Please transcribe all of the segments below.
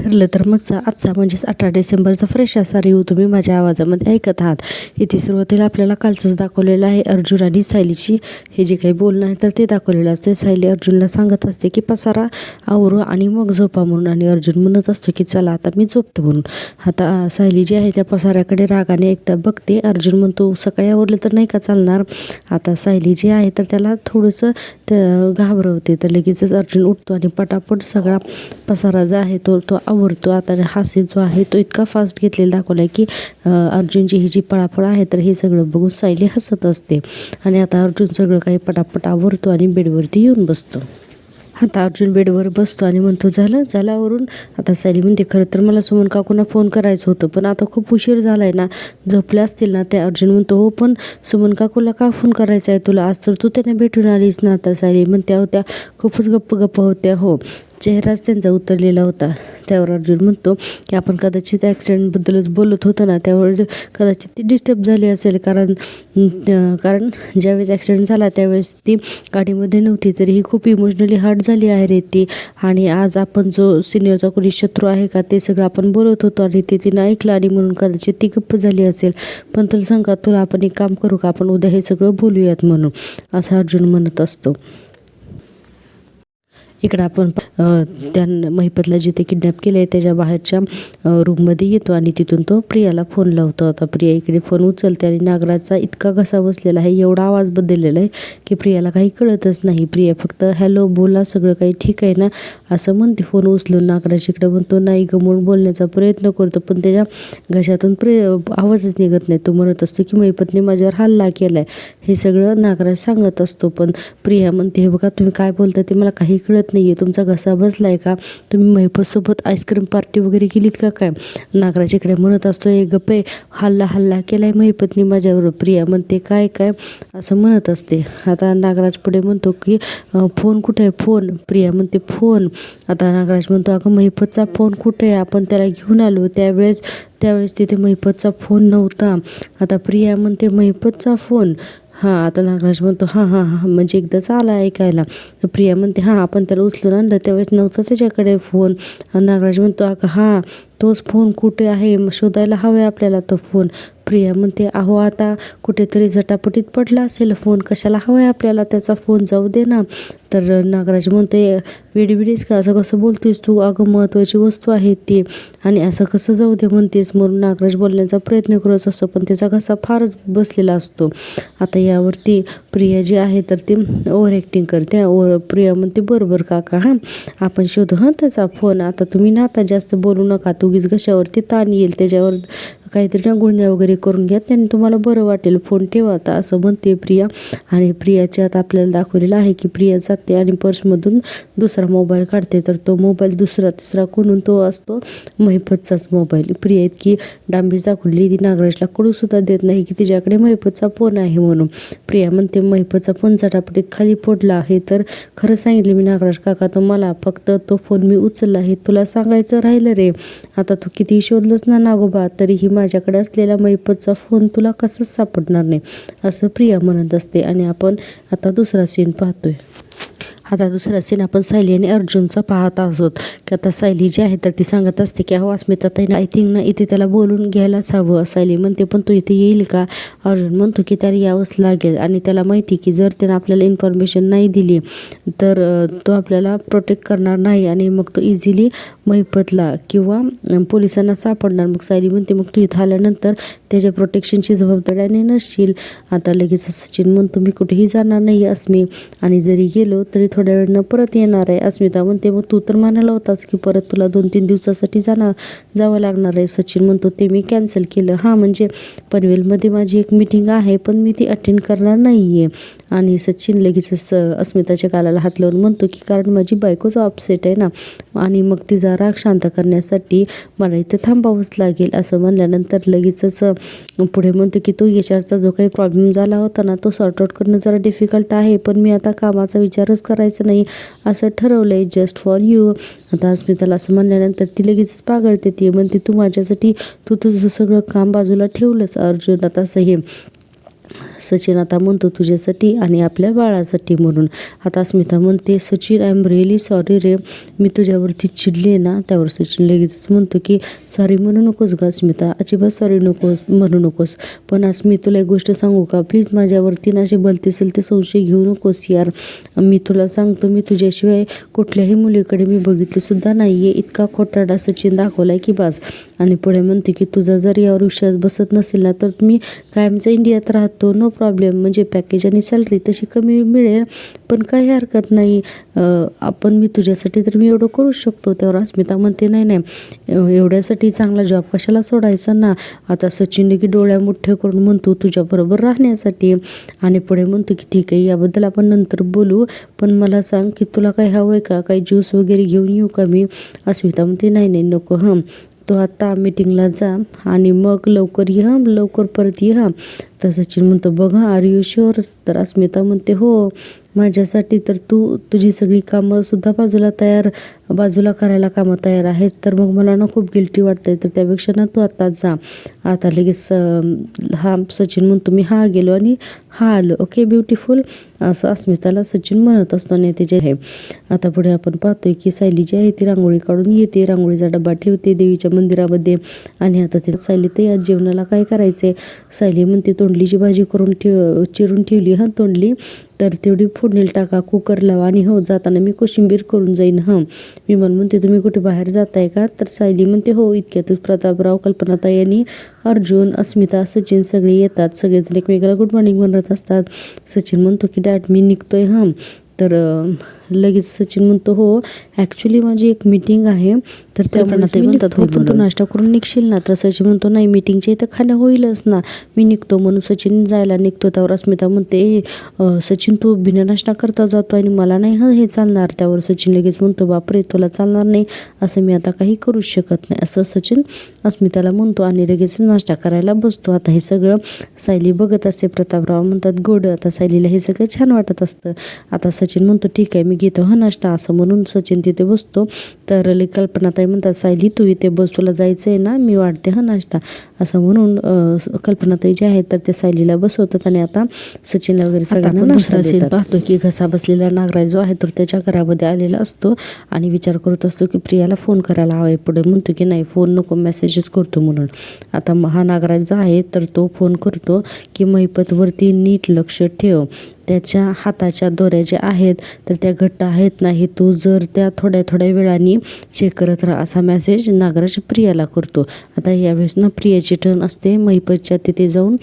ठरलं तर मगचा आजचा म्हणजेच 18 डिसेंबरचा फ्रेश असा रिव्ह्यू तुम्ही माझ्या आवाजामध्ये ऐकत आहात. इथे सुरुवातीला आपल्याला कालचंच दाखवलेलं आहे अर्जुन आणि सायलीची हे जे काही बोलणं आहे तर ते दाखवलेलं असते. सायली अर्जुनला सांगत असते की पसारा आवरू आणि मग झोपा म्हणून, आणि अर्जुन म्हणत असतो की चला आता मी झोपतो म्हणून. आता सायली जी आहे त्या पसाऱ्याकडे रागाने एकदा बघते. अर्जुन म्हणतो सकाळी आवरलं तर नाही का चालणार. आता सायली जी आहे तर त्याला थोडंसं घाबरवते. तर लगेचच अर्जुन उठतो आणि पटापट सगळा पसारा जो आहे तो आवरतो. आता हास्य जो आहे तो इतका फास्ट घेतलेला दाखवला आहे की अर्जुनची ही जी पळापळ आहे तर हे सगळं बघून सायली हसत असते. आणि आता अर्जुन सगळं काही पटापट आवरतो आणि बेडवरती येऊन बसतो. आता अर्जुन बेडवर बसतो आणि म्हणतो झालं आवरून. आता सायली म्हणते खरं तर मला सुमन काकूंना फोन करायचं होतं, पण आता खूप उशीर झाला आहे ना, झोपले असतील ना ते. अर्जुन म्हणतो हो, पण सुमन काकूला का फोन करायचा आहे तुला, आज तर तू त्यांना भेटून आलीस ना. तर सायली म्हणत्या होत्या खूपच गप्प होत्या. हो, चेहराच त्यांचा उतरलेला होता. त्यावर अर्जुन म्हणतो की आपण कदाचित ॲक्सिडेंटबद्दलच बोलत होतो ना, त्यावर कदाचित ती डिस्टर्ब झाली असेल. कारण ज्यावेळेस ॲक्सिडेंट झाला त्यावेळेस ती गाडीमध्ये नव्हती, तरी ही खूप इमोशनली हर्ट झाली आहे रे ती. आणि आज आपण जो सिनियरचा कोणी शत्रू आहे का ते सगळं आपण बोलत होतो आणि ते तिनं ऐकलं आणि म्हणून कदाचित ती गप्प झाली असेल. पण तुला सांगा, तुला आपण एक काम करू का, आपण उद्या हे सगळं बोलूयात म्हणून, असं अर्जुन म्हणत असतो. इकडं आपण त्या महिपतला जिथे किडनॅप केलं आहे त्याच्या बाहेरच्या रूममध्ये येतो आणि तिथून तो प्रियाला फोन लावतो. आता प्रिया इकडे फोन उचलते आणि नागराजचा इतका घसा बसलेला आहे, एवढा आवाज बदललेला आहे की प्रियाला काही कळतच नाही. प्रिया फक्त हॅलो बोला, सगळं काही ठीक आहे ना असं म्हणते फोन उचलून. नागराज इकडे म्हणतो नाही ग म्हणून बोलण्याचा प्रयत्न करतो, पण त्याच्या घशातून आवाजच निघत नाही. तो म्हणत असतो की महिपतने माझ्यावर हल्ला केला आहे, हे सगळं नागराज सांगत असतो. पण प्रिया म्हणते हे बघा तुम्ही काय बोलता ते मला काही कळत नाही आहे, तुमचा घसा बसलाय का, तुम्ही महिपतसोबत आईस्क्रीम पार्टी वगैरे केलीत का काय. नागराज इकडे म्हणत असतो हे गप्पे, हल्ला केलाय महिपतनी माझ्यावर. प्रिया म्हणते काय असं म्हणत असते. आता नागराज पुढे म्हणतो की फोन कुठे आहे फोन. प्रिया म्हणते फोन. आता नागराज म्हणतो अगं महिपतचा फोन कुठे आहे, आपण त्याला घेऊन आलो त्यावेळेस तिथे महिपतचा फोन नव्हता. आता प्रिया म्हणते महिपतचा फोन. हां, आता नागराज म्हणतो हां म्हणजे एकदाच आला ऐकायला. प्रिया म्हणते हां, आपण त्याला उचलून आणलं त्यावेळेस नव्हता त्याच्याकडे फोन. नागराज म्हणतो अगं हां, तोच फोन कुठे आहे, शोधायला हवा आपल्याला तो फोन. प्रिया म्हणते अहो आता कुठेतरी झटापटीत पडला असेल फोन, कशाला हवा आपल्याला त्याचा फोन, जाऊ दे ना. तर नागराज म्हणते वेडीस का, असं कसं बोलतेस तू, अगं महत्त्वाची वस्तू आहे ती, आणि असं कसं जाऊ दे म्हणतेस. म्हणून नागराज बोलण्याचा प्रयत्न करत असतो, पण त्याचा घसा फारच बसलेला असतो. आता यावरती प्रिया जी आहे तर ती ओव्हर ॲक्टिंग करते. प्रिया म्हणते बरोबर काका, हां आपण शोधू हां त्याचा फोन. आता तुम्ही ना आता जास्त बोलू नका, उगीच घशावरती ताण येईल, त्याच्यावर काहीतरी ना गुळण्या वगैरे करून घ्या, त्याने तुम्हाला बरं वाटेल, फोन ठेवा आता, असं म्हणते प्रिया. आणि प्रियाच्या आता आपल्याला दाखवलेलं आहे की प्रिया जाते आणि पर्समधून दुसरा मोबाईल काढते. तर तो मोबाईल दुसरा तिसरा कोणून तो असतो महिपतचाच मोबाईल. प्रिया इतकी डांबीच दाखवली ती नागराजला कळूसुद्धा देत नाही की तिच्याकडे महिपतचा फोन आहे म्हणून. प्रिया म्हणते महिपतचा फोन झटापटीत खाली पडला आहे, तर खरं सांगितलं मी नागराज काका तुम्हाला, फक्त तो फोन मी उचलला आहे, तुला सांगायचं राहिलं रे. आता तू किती शोधलंस ना नागोबा, तरीही माझ्याकडे असलेला महिपतचा फोन तुला कसंच सापडणार नाही, असं प्रिया म्हणत असते. आणि आपण आता दुसरा सीन पाहतोय. आता दुसरा सीन आपण सायली आणि अर्जुनचा पाहत आहोत की आता सायली जी आहे तर ती सांगत असते की अहो अस्मिता ताईनं आय थिंक ना इथे त्याला बोलून घ्यायलाच हवं. सायली म्हणते पण तो इथे येईल का. अर्जुन म्हणतो की त्याला यावंच लागेल, आणि त्याला माहिती की जर त्यानं आपल्याला इन्फॉर्मेशन नाही दिली तर तो आपल्याला प्रोटेक्ट करणार नाही आणि मग तो इझिली महिपतला किंवा पोलिसांना सापडणार. मग सायली म्हणते मग तू इथं आल्यानंतर त्याच्या प्रोटेक्शनची जबाबदारी नसशील. आता लगेच सचिन म्हणतो मी कुठेही जाणार नाही अस्मी, आणि जरी गेलो तरी थोड्या वेळानं परत येणार आहे. अस्मिता म्हणते मग तू तर म्हणाला होतास की परत तुला 2-3 दिवसासाठी जावं लागणार आहे. सचिन म्हणतो ते मी कॅन्सल केलं. हां म्हणजे पनवेलमध्ये माझी एक मीटिंग आहे पण मी ती अटेंड करणार नाही आहे. आणि सचिन लगेचच अस्मिताच्या गालाला हात लावून म्हणतो की कारण माझी बायकोच अपसेट आहे ना, आणि मग तिचा राग शांत करण्यासाठी मला इथे थांबावंच लागेल. असं म्हणल्यानंतर लगेचच पुढे म्हणतो की तो एचआरचा जो काही प्रॉब्लेम झाला होता ना तो सॉर्ट आउट करणं जरा डिफिकल्ट आहे, पण मी आता कामाचा विचारच करायचा नाही असं ठरवलं आहे, जस्ट फॉर यू. आता अस्मिताला असं म्हणल्यानंतर ती लगेचच पागळते. ती म्हणते तू माझ्यासाठी तू तुझं सगळं काम बाजूला ठेवलंस अर्जुन. आता असं हे सचिन आता म्हणतो तुझ्यासाठी आणि आपल्या बाळासाठी म्हणून. आता अस्मिता म्हणते Sachin I am really sorry रे, मी तुझ्यावरती चिडले ना. त्यावर सचिन लगेचच म्हणतो की सॉरी म्हणू नकोस ग अस्मिता, अजिबात सॉरी म्हणू नकोस. पण आज मी तुला एक गोष्ट सांगू का, प्लीज माझ्यावरती ना असे भलते सलते संशय घेऊ नकोस यार. मी तुला सांगतो, मी तुझ्याशिवाय कुठल्याही मुलीकडे मी बघितले सुद्धा नाहीये. इतका खोटारडा सचिन दाखवलाय की बास. आणि पुढे म्हणते की तुझा जर यावर विश्वास बसत नसेल ना तर मी कायमचा इंडियात राहतो, नो प्रॉब्लेम. म्हणजे पॅकेज आणि सॅलरी तशी कमी मिळेल पण काही हरकत नाही. मी तुझ्यासाठी तर मी एवढं करू शकतो. त्यावर अस्मिता म्हणते नाही नाही, एवढ्यासाठी चांगला जॉब कशाला सोडायचा ना. आता सचिन की डोळ्या मोठे करून म्हणतो तुझ्याबरोबर राहण्यासाठी. आणि पुढे म्हणतो की ठीक आहे, याबद्दल आपण नंतर बोलू, पण मला सांग की तुला काही हवं आहे का, काही ज्यूस वगैरे घेऊन येऊ का मी. अस्मिता म्हणते नाही नाही नको, तो आत्ता मीटिंगला जा आणि मग लवकर ये, लवकर परत ये. तर सचिन म्हणतो बघ आर यू शुअर. तर अस्मिता म्हणते हो, माझ्यासाठी तर तू तुझी सगळी कामं सुद्धा बाजूला करायला कामं तयार आहेस. तर मग मला ना खूप गिल्टी वाटतंय, तर त्यापेक्षा ना तू आत्ताच जा. आता लगेच सचिन म्हणतो मी गेलो आणि आलो, ओके ब्युटिफुल, असं अस्मिताला सचिन म्हणत असतो. आणि ते जे आहे आता पुढे आपण पाहतोय की सायली जी आहे ती रांगोळी काढून येते, रांगोळीचा डबा ठेवते देवीच्या मंदिरामध्ये. आणि आता ते सायली तर आज जेवणाला काय करायचे. सायली म्हणते तोंडलीची भाजी करून चिरून ठेवली तोंडली, तर तेवढी फोडणीला टाका, कुकर लावा आणि हो जाताना मी कोशिंबीर करून जाईन. विमान म्हणते तुम्ही कुठे बाहेर जाताय का. तर सायली म्हणते हो, इतक्यातच प्रतापराव, कल्पनाताई आणि अर्जुन, अस्मिता, सचिन सगळे येतात. सगळेजण एकमेकाला गुड मॉर्निंग म्हणत असतात. सचिन म्हणतो की डॅड मी निघतोय. तर लगेच सचिन म्हणतो हो ॲक्च्युली माझी एक मीटिंग आहे, तर कल्पनाताई म्हणतात हो पण तू नाश्ता करून निघशील ना. तर सचिन म्हणतो नाही, मीटिंगच्या इथं खाणं होईलच ना, मी निघतो. म्हणून सचिन जायला निघतो. त्यावर अस्मिता म्हणते सचिन तू बिना नाश्ता करता जातो आणि मला नाही हे चालणार. त्यावर सचिन लगेच म्हणतो बापरे तुला चालणार नाही, असं मी आता काही करूच शकत नाही, असं सचिन अस्मिताला म्हणतो आणि लगेच नाश्ता करायला बसतो. आता हे सगळं सायली बघत असते. प्रतापराव म्हणतात गोड. आता सायलीला हे सगळं छान वाटत असतं. आता सचिन म्हणतो ठीक आहे मी घेतो नाश्ता, असं म्हणून सचिन तिथे बसतो. तर कल्पनाताई म्हणतात सायली तू इथे बस, तुला जायचं आहे ना, मी वाढते नाश्ता, असं म्हणून कल्पनाताई जे आहेत तर ते सायलीला बसवतात. आणि आता सचिनला वगैरे सगळ्यांना दुसरा सीन पाहतो की घसा बसलेला नागराज जो आहे तर त्याच्या घरामध्ये आलेला असतो आणि विचार करत असतो की प्रियाला फोन करायला हवा आहे. पुढे म्हणतो की नाही फोन नको, मेसेजेस करतो म्हणून. आता नागराज जो आहे तर तो फोन करतो की महिपतवरती नीट लक्ष ठेव, त्याच्या हाताच्या दोऱ्या ज्या आहेत तर त्या घट्ट आहेत नाही, तू जर त्या थोड्या वेळाने चेक करत राहा, असा मेसेज नागराज प्रियाला करतो. आता यावेळेस ना प्रियाची टर्न असते महिपतच्या तिथे जाऊन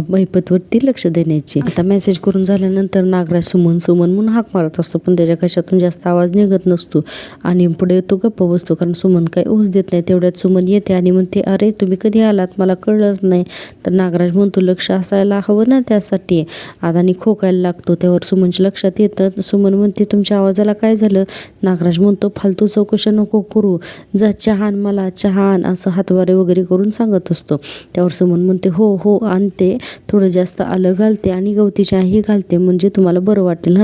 महिपतवरती लक्ष देण्याची. आता मेसेज करून झाल्यानंतर नागराज सुमन म्हणून हाक मारत असतो, पण त्याच्या कशातून जास्त आवाज निघत नसतो आणि पुढे तो गप्प बसतो, कारण सुमन काही ऊस देत नाही. तेवढ्यात सुमन येते आणि म्हणते अरे तुम्ही कधी आलात, मला कळलंच नाही. तर नागराज म्हणतो लक्ष असायला हवं ना त्यासाठी. आता खोकायला लागतो. त्यावर सुमनच्या लक्षात येतं. सुमन म्हणते तुमच्या आवाजाला काय झालं. नागराज म्हणतो फालतू चौकशा नको करू, जा चहा आण, मला चहा आण, असं हातवारे वगैरे करून सांगत असतो. त्यावर सुमन म्हणते हो हो आणते, थोडं जास्त आलं घालते आणि गवती चहाही घालते, म्हणजे तुम्हाला बरं वाटेल.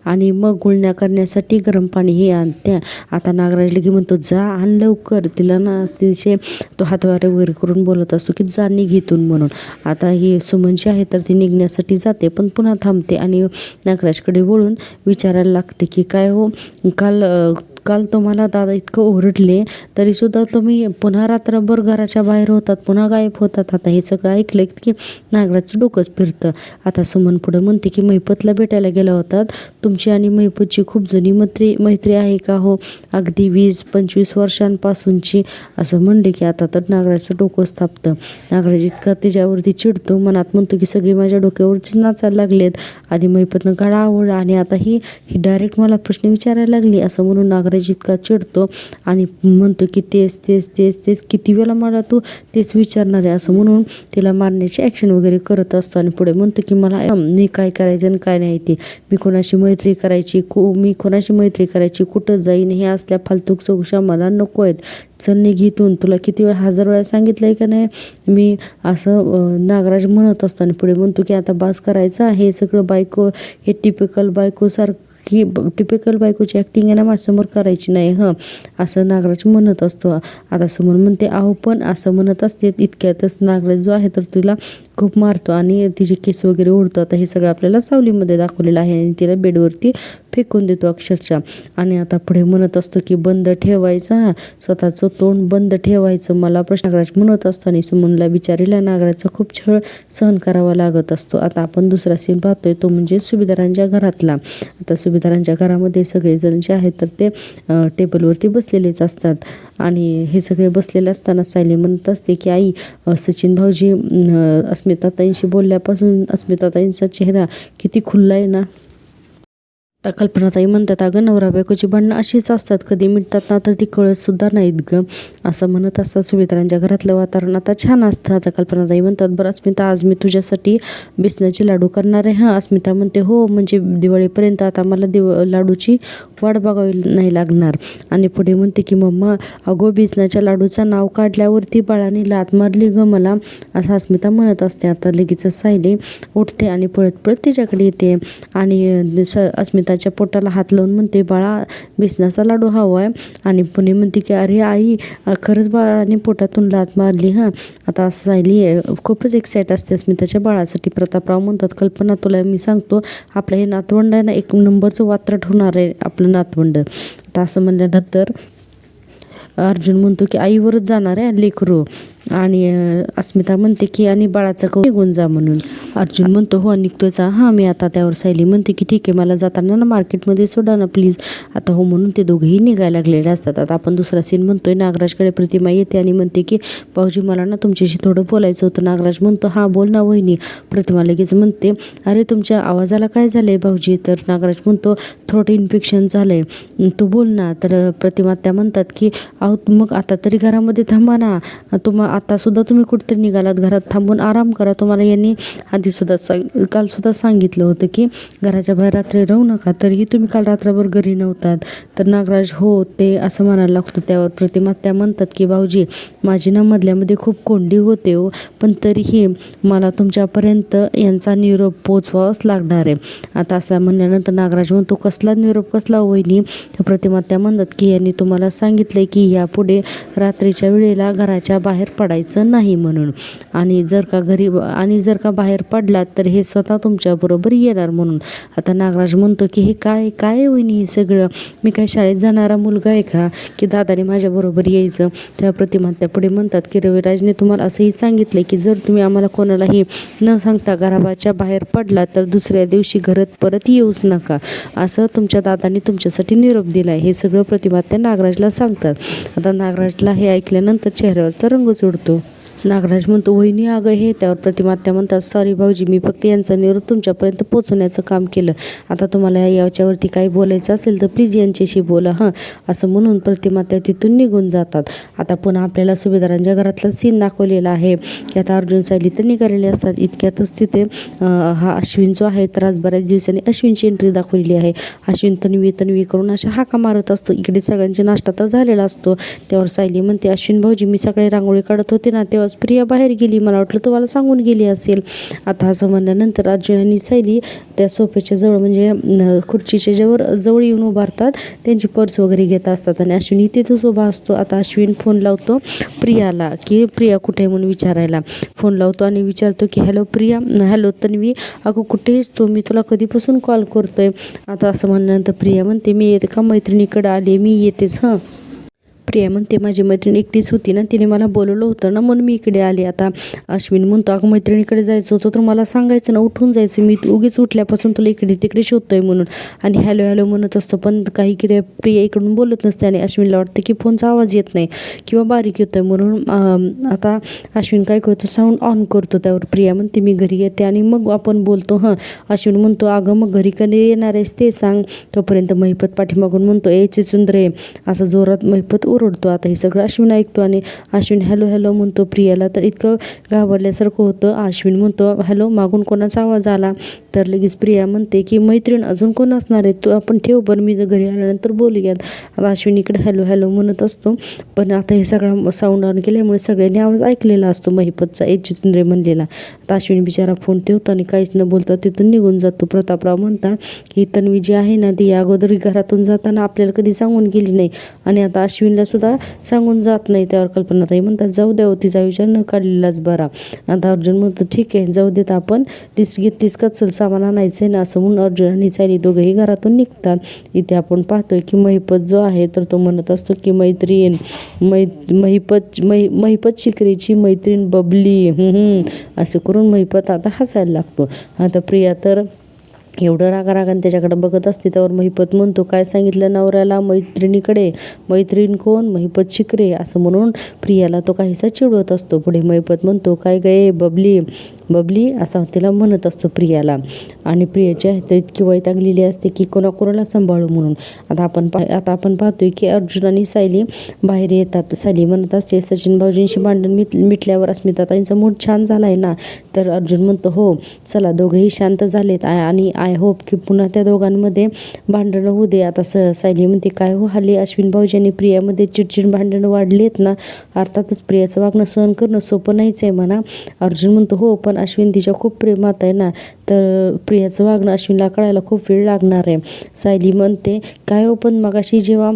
आणि मग गुळण्या करण्यासाठी गरम पाणीही आणते. आता नागराज लगे म्हणतो जा आण लवकर. तिला ना तिचे तो हातवारे वगैरे करून बोलत असतो की जा निघितून म्हणून. आता ही सुमन जी आहे तर ती निघण्यासाठी जाते, पण पुन्हा थांबते आणि नागराजकडे वळून विचारायला लागते की काय हो, काल तुम्हाला दादा इतकं ओरडले तरीसुद्धा तुम्ही पुन्हा रात्रभर घराच्या बाहेर होतात, पुन्हा गायब होतात. आता हे सगळं ऐकलं की नागराजचं डोकंच फिरतं. आता सुमन पुढे म्हणते की महिपतला भेटायला गेला होतात, तुमची आणि महिपतची खूप जुनी मैत्री आहे का हो, अगदी 20-25 वर्षांपासूनची, असं म्हणले की आता तर नागराजचं डोकंच तापतं. नागराज इतका तिच्यावरती चिडतो, मनात म्हणतो की सगळे माझ्या डोक्यावरचीच नाचायला लागलेत, आधी महिपतनं गाडा आवडला आणि आता ही डायरेक्ट मला प्रश्न विचारायला लागली, असं म्हणून नागराज इतका चिडतो आणि म्हणतो की तेच किती वेळा मला तू तेच विचारणार आहे, असं म्हणून तिला मारण्याची ॲक्शन वगैरे करत असतो. आणि पुढे म्हणतो की मी काय करायचं आणि काय नाही ते, मी कोणाशी मैत्री करायची, कुठं जाईन, हे असल्या फालतू चौकशा मला नको आहेत, चल निघितून, तुला किती वेळा 1000 वेळा सांगितलंय का नाही मी, असं नागराज म्हणत असतो. आणि पुढे म्हणतो की आता बास करायचं, हे सगळं हे टिपिकल बायकोची ॲक्टिंग आहे ना माझ्यासमोर करायची नाही असं नागराज म्हणत असतो. आता सुमन म्हणते अहो पण असं म्हणत असते. इतक्यातच नागराज जो आहे तर तिला खूप मारतो आणि तिचे केस वगैरे ओढतो. आता हे सगळं आपल्याला सावलीमध्ये दाखवलेलं आहे आणि तिला बेडवरती फेकून देतो अक्षरशः. आणि आता पुढे म्हणत असतो की बंद ठेवायचा, स्वतःचं तोंड बंद ठेवायचं, मला प्रश्न नागराज म्हणत असतो. आणि सुमनला बिचारीला नागराजचा खूप छळ सहन करावा लागत असतो. आता आपण दुसरा सीन पाहतोय, तो म्हणजे सुभेदारांच्या घरातला. आता सुभेदारांच्या घरामध्ये सगळेजण जे आहेत तर ते टेबलवरती बसलेलेच असतात आणि हे सगळे बसलेले असताना सायली म्हणत असते की आई, सचिन भाऊजी अस्मिताताईंशी बोलल्यापासून अस्मिताताईंचा चेहरा किती खुलला आहे ना. आता कल्पनाताई म्हणतात, अगं नवरा बायकोची भांडणं अशीच असतात, कधी मिटतात ना तर ती कळत सुद्धा नाहीत ग, असं म्हणत असतात. सुभेदारांच्या घरातलं वातावरण आता छान असतं. आता कल्पनाताई म्हणतात, बरं अस्मिता, आज मी तुझ्यासाठी बेसनाचे लाडू करणार आहे. हां. अस्मिता म्हणते, हो म्हणजे दिवाळीपर्यंत आता मला लाडूची वाट बघावी नाही लागणार. आणि पुढे म्हणते की मम्मा, अगो बेसनाच्या लाडूचं नाव काढल्यावरती बाळाने लात मारली ग मला, असं अस्मिता म्हणत असते. आता लगेच सायली उठते आणि पळत पळत तिच्याकडे येते आणि अस्मिताच्या पोटाला हात लावून म्हणते, बाळा बेसनाचा लाडू हवा आहे. आणि पुणे म्हणते की अरे आई, खरंच बाळाने पोटातून लात मारली. हां. आता सायली खूपच एक्साइट असते अस्मिताच्या बाळासाठी. प्रतापराव म्हणतात, कल्पना तुला मी सांगतो, आपलं हे नातवंड आहे ना, एक नंबरचं वात्रट होणार आहे आपलं नातवंड. आता असं म्हणल्यानंतर अर्जुन म्हणतो की आईवरच जाणार आहे लेकरू. आणि अस्मिता म्हणते की आणि बाळाचा निघून जा म्हणून. अर्जुन म्हणतो, हो निघतोच. हां मी आता. त्यावर सायली म्हणते की ठीक आहे, मला जाताना ना मार्केटमध्ये सोडा ना प्लीज. आता हो म्हणून ते दोघेही निघायला लागलेले असतात. आता आपण दुसरा सीन म्हणतोय, नागराजकडे प्रतिमा येते आणि म्हणते की भाऊजी मला ना तुमच्याशी थोडं बोलायचं होतं. नागराज म्हणतो, हां बोल ना वहिनी. प्रतिमा लगेच म्हणते, अरे तुमच्या आवाजाला काय झालं आहे भाऊजी. तर नागराज म्हणतो, थ्रोट इन्फेक्शन झालं आहे, तू बोल ना. तर प्रतिमा त्या म्हणतात की अहो मग आता तरी घरामध्ये थांबा ना, आतासुद्धा तुम्ही कुठेतरी निघालात, घरात थांबून आराम करा. तुम्हाला यांनी आधीसुद्धा कालसुद्धा सांगितलं होतं की घराच्या बाहेर रात्री राहू नका, तरीही तुम्ही काल रात्रभर घरी नव्हतात. तर नागराज हो ते असं म्हणायला लागतो. त्यावर प्रतिमा त्या म्हणतात की भाऊजी, माझी ना मधल्यामध्ये खूप कोंडी होते हो, पण तरीही मला तुमच्यापर्यंत यांचा निरोप पोचवावाच लागणार आहे. आता असं म्हणल्यानंतर नागराज म्हणतो, कसला निरोप, कसला वहिनी. तर प्रतिमा त्या म्हणतात की यांनी तुम्हाला सांगितलंय की यापुढे रात्रीच्या वेळेला घराच्या बाहेर पडायचं नाही म्हणून, आणि जर का बाहेर पडलात तर हे स्वतः तुमच्याबरोबर येणार म्हणून. आता नागराज म्हणतो की हे काय वहिनी हे सगळं, मी काय शाळेत जाणारा मुलगा आहे का की दादाने माझ्याबरोबर यायचं. त्या प्रतिमा त्या पुढे म्हणतात की रविराजने तुम्हाला असंही सांगितलं की जर तुम्ही आम्हाला कोणालाही न सांगता घराबाच्या बाहेर पडलात तर दुसऱ्या दिवशी घरात परत येऊच नका, असं तुमच्या दादाने तुमच्यासाठी निरोप दिला आहे. हे सगळं प्रतिमा त्या नागराजला सांगतात. आता नागराजला हे ऐकल्यानंतर चेहऱ्यावरचा रंगच उडतो. नागराज म्हणतो, वहिनी अगं हे. त्यावर प्रतिमा त्या म्हणतात, सॉरी भाऊजी, मी फक्त यांचा निरोप तुमच्यापर्यंत पोहोचवण्याचं काम केलं. आता तुम्हाला याच्यावरती काही बोलायचं असेल तर प्लीज यांच्याशी बोला हां, असं म्हणून प्रतिमा त्या तिथून निघून जातात. आता पुन्हा आपल्याला सुभेदारांच्या घरातला सीन दाखवलेला आहे की आता अर्जुन सायली तर निघालेले असतात. इतक्यातच तिथे हा अश्विन जो आहे तर आज बऱ्याच दिवसांनी अश्विनची एंट्री दाखवलेली आहे. अश्विन तन्वी करून अशा हाका मारत असतो. इकडे सगळ्यांचे नाश्ता तर झालेला असतो. त्यावर सायली म्हणते, अश्विन भाऊजी, मी सकाळी रांगोळी काढत होते ना तेव्हा प्रिया बाहेर गेली, मला वाटलं तुम्हाला सांगून गेली असेल. आता असं म्हणल्यानंतर अर्जुन आणि सायली त्या सोफ्याच्या जवळ म्हणजे खुर्चीच्या जवळ येऊन उभारतात, त्यांची पर्स वगैरे घेत असतात आणि अश्विन तिथंच उभा असतो. आता अश्विन फोन लावतो प्रियाला की प्रिया कुठे म्हणून विचारायला. फोन लावतो आणि विचारतो की हॅलो प्रिया, हॅलो तन्वी, अगं कुठे आहेस तू, मी तुला कधीपासून कॉल करतोय. आता असं म्हणल्यानंतर प्रिया म्हणते, मी येते का मैत्रिणीकडे आले, मी येतेच. हां. प्रिया म्हणते, माझी मैत्रीण एकटीच होती ना, तिने मला बोलवलं होतं ना म्हणून मी इकडे आले. आता अश्विन म्हणतो, अगं मैत्रिणीकडे जायचं होतं तर मला सांगायचं ना, उठून जायचं, मी उगीच उठल्यापासून तुला इकडे तिकडे शोधतोय म्हणून. आणि हॅलो हॅलो म्हणत असतो पण काही प्रिया इकडून बोलत नसते आणि अश्विनला वाटतं की फोनचा आवाज येत नाही किंवा बारीक येतोय म्हणून आता अश्विन काय करतो, साऊंड ऑन करतो. त्यावर प्रिया म्हणते, मी घरी येते आणि मग आपण बोलतो. हां. अश्विन म्हणतो, अगं मग घरी कधी येणार आहेस ते सांग. तोपर्यंत महिपत पाठीमागून म्हणतो, चिचुंद्रे, असं जोरात महिपत ओरडतो. आता हे सगळं अश्विन ऐकतो आणि अश्विन हॅलो हॅलो म्हणतो प्रियाला. तर इतकं घाबरल्यासारखं होतं. अश्विन म्हणतो, हॅलो, मागून कोणाचा आवाज आला. तर लगेच प्रिया म्हणते की मैत्रीण अजून कोण असणार आहे, तू आपण ठेव बरं, मी घरी आल्यानंतर बोलूयात. आता अश्विन इकडे हॅलो हॅलो म्हणत असतो पण आता हे सगळं साऊंड ऑन केल्यामुळे सगळ्यांनी आवाज ऐकलेला असतो महिपतचा, चिचुंद्रे म्हणलेला. आता अश्विन बिचारा फोन ठेवतो आणि काहीच न बोलता तिथून निघून जातो. प्रतापराव म्हणतात, ही तन्वी जी आहे ना ती अगोदर घरातून जाताना आपल्याला कधी सांगून गेली नाही आणि आता अश्विनला अश्विनीला सुद्धा सांगून जात नाही. त्यावर कल्पनाताई म्हणतात जाऊ द्या, तिचा विचार न काढलेलाच बरा. आता अर्जुन म्हणतो ठीक आहे जाऊ देत, आपण लिस्ट घेतलीस का, चल सामान आणायचंय ना, असं म्हणून अर्जुन आणि सायली दोघेही घरातून निघतात. इथे आपण पाहतोय की महिपत जो आहे तर तो म्हणत असतो की मैत्रीण महिपत शिकरेची मैत्रीण बबली, असं करून महिपत आता हसायला लागतो. आता प्रिया तर एवढं रागारागाने त्याच्याकडे बघत असते. त्यावर महिपत म्हणतो काय सांगितलं नवऱ्याला मैत्रिणीकडे, मैत्रीण कोण, महिपत शिकरे, असं म्हणून प्रियाला तो काहीसा चिडवत असतो. पुढे महिपत म्हणतो काय गे बबली बबली, असा तिला म्हणत असतो प्रियाला. आणि प्रियाच्या तर इतकी वैतागलेली असते की कोणाकोणाला सांभाळू म्हणून. आता आपण पाहतोय की अर्जुन आणि सायली बाहेर येतात. सायली म्हणत असते सचिन भाऊजींशी भांडण मिटल्यावर अस्मिताताईंचा मूड छान झालाय ना. तर अर्जुन म्हणतो हो, चला दोघेही शांत झालेत आणि आय होप की पुन्हा त्या दोघांमध्ये भांडणं होऊ दे. आता सायली म्हणते काय हो, हल्ली अश्विन भाऊजी आणि प्रियामध्ये चिडचिड भांडणं वाढलीत ना. अर्थातच प्रियाचं वागणं सहन करणं सोपं नाहीच आहे म्हणा. अर्जुन म्हणतो हो, पण अश्विन तिच्या खूप प्रेमात आहे ना, तर प्रियाचं वागणं अश्विनला कळायला खूप वेळ लागणार आहे. सायली म्हणते काय हो, पण मगाशी जेव्हा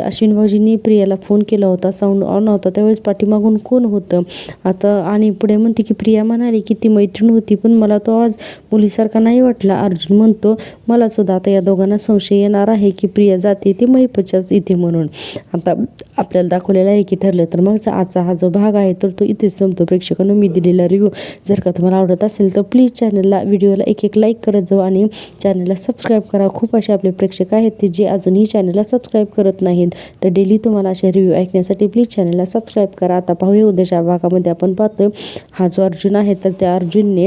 अश्विन भाऊजींनी प्रियाला फोन केला होता, साऊंड ऑन होता, त्यावेळेस पाठीमागून कोण होतं. आता आणि पुढे म्हणते की प्रिया म्हणाली की ती मैत्रीण होती, पण मला तो आवाज मुलीसारखा नाही वाटला. अर्जुन म्हणतो मला सुद्धा आता या दोघांना संशय येणार आहे की प्रिया जाते ती महिपतच्याच इथे म्हणून. आता आपल्याला दाखवलेलं आहे की ठरलं तर मग आजचा हा जो भाग आहे तर तो इथेच संपतो. प्रेक्षकांनो, मी दिलेला रिव्ह्यू जर का तुम्हाला आवडत असेल तर प्लीज व्हिडिओला एक लाईक करत जाऊ आणि चॅनलला सबस्क्राईब करा. खूप असे आपले प्रेक्षक आहेत ते जे अजूनही चॅनलला सबस्क्राईब करत नाहीत, तर डेली तुम्हाला असे रिव्ह्यू ऐकण्यासाठी प्लीज चॅनलला सबस्क्राईब करा. आता पाहूया उद्याच्या भागामध्ये. आपण पाहतोय हा जो अर्जुन आहे तर त्या अर्जुनने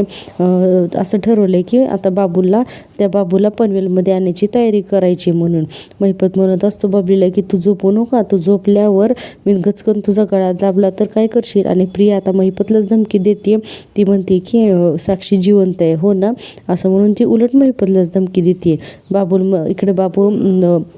असं ठरवलंय की आता त्या बाबूला पनवेलमध्ये आणण्याची तयारी करायची म्हणून. महिपत म्हणत असतो बबलीला की तू झोपू नका, तू झोपल्यावर मी गचकन तुझा गळा दाबला तर काय करशील. आणि प्रिया आता महिपतलाच धमकी देते. ती म्हणते की साक्षी जिवंत आहे हो ना, असं म्हणून ती उलट महिपतलाच धमकी देते. इकडे बाबू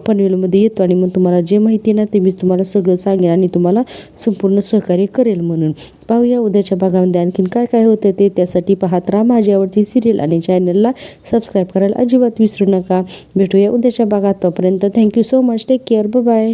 पनवेलमध्ये येतो आणि मग तुम्हाला जे माहिती ना ते मी तुम्हाला सगळं सांगेन आणि तुम्हाला संपूर्ण सहकार्य करेल म्हणून. पाहूया उद्याच्या भागामध्ये आणखीन काय काय होतं ते. त्यासाठी पाहत राहा माझी आवडती सिरियल आणि चॅनलला सबस्क्राईब करायला अजिबात विसरू नका. भेटूया उद्याच्या भागात. तोपर्यंत thank you so much. Take care. Bye.